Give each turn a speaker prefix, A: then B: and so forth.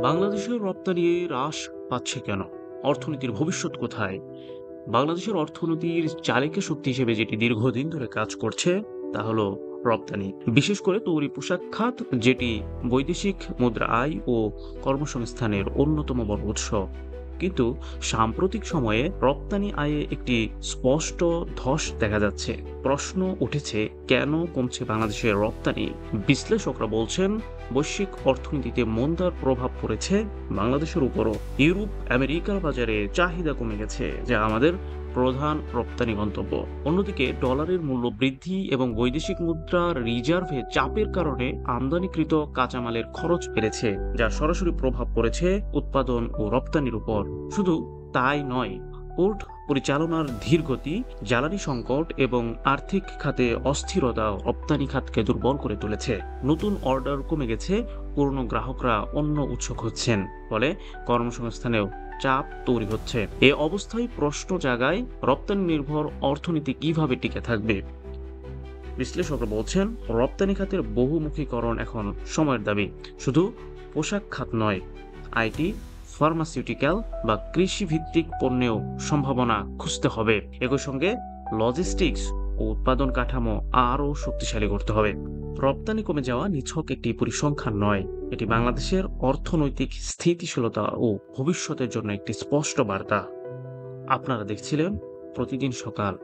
A: বাংলাদেশের রপ্তানি হ্রাস পাচ্ছে কেন? অর্থনীতির ভবিষ্যৎ কোথায়? বাংলাদেশের অর্থনীতির চালিকা শক্তি হিসেবে যেটি দীর্ঘদিন ধরে কাজ করছে তা হলো রপ্তানি। বিশেষ করে তৈরি পোশাক খাত, যেটি বৈদেশিক মুদ্রা আয় ও কর্মসংস্থানের অন্যতম বড় উৎস। কিন্তু সাম্প্রতিক সময়ে রপ্তানি আয়ে একটি স্পষ্ট ধস দেখা যাচ্ছে। প্রশ্ন উঠেছে, কেন কমছে বাংলাদেশের রপ্তানি? বিশ্লেষকরা বলছেন, বৈশ্বিক অর্থনীতিতে মন্দার প্রভাব পড়েছে বাংলাদেশের উপরও। ইউরোপ আমেরিকার বাজারে চাহিদা কমে গেছে, যা আমাদের প্রধান রপ্তানি গন্তব্য। অন্যদিকে ডলারের মূল্য বৃদ্ধি এবং বৈদেশিক মুদ্রার রিজার্ভে চাপের কারণে আমদানিকৃত কাঁচামালের খরচ বেড়েছে, যা সরাসরি প্রভাব পড়েছে উৎপাদন ও রপ্তানির উপর। শুধু তাই নয়, পোর্ট পরিচালনার ধীরগতি, জ্বালানি সংকট এবং আর্থিক খাতে অস্থিরতা রপ্তানি খাতকে দুর্বল করে তুলেছে। নতুন অর্ডার কমে গেছে, পুরনো গ্রাহকরা অন্য উৎস খুঁজছেন, ফলে কর্মসংস্থানেও চাপ তৈরি হচ্ছে। এ অবস্থায় প্রশ্ন জাগায়, রপ্তানি নির্ভর অর্থনীতি কিভাবে টিকে থাকবে? বিশ্লেষকরা বলছেন, রপ্তানি খাতের বহুমুখীকরণ এখন সময়ের দাবি। শুধু পোশাক খাত নয়, আইটি, ফার্মাসিউটিক্যাল বা কৃষি ভিত্তিক পণ্যেও সম্ভাবনা খুঁজতে হবে। একই সঙ্গে লজিস্টিক্স ও উৎপাদন কাঠামো আরও শক্তিশালী করতে হবে। রপ্তানি কমে যাওয়া নিছক একটি পরিসংখ্যান নয়, এটি বাংলাদেশের অর্থনৈতিক স্থিতিশীলতা ও ভবিষ্যতের জন্য একটি স্পষ্ট বার্তা। আপনারা দেখছিলেন প্রতিদিন সকাল।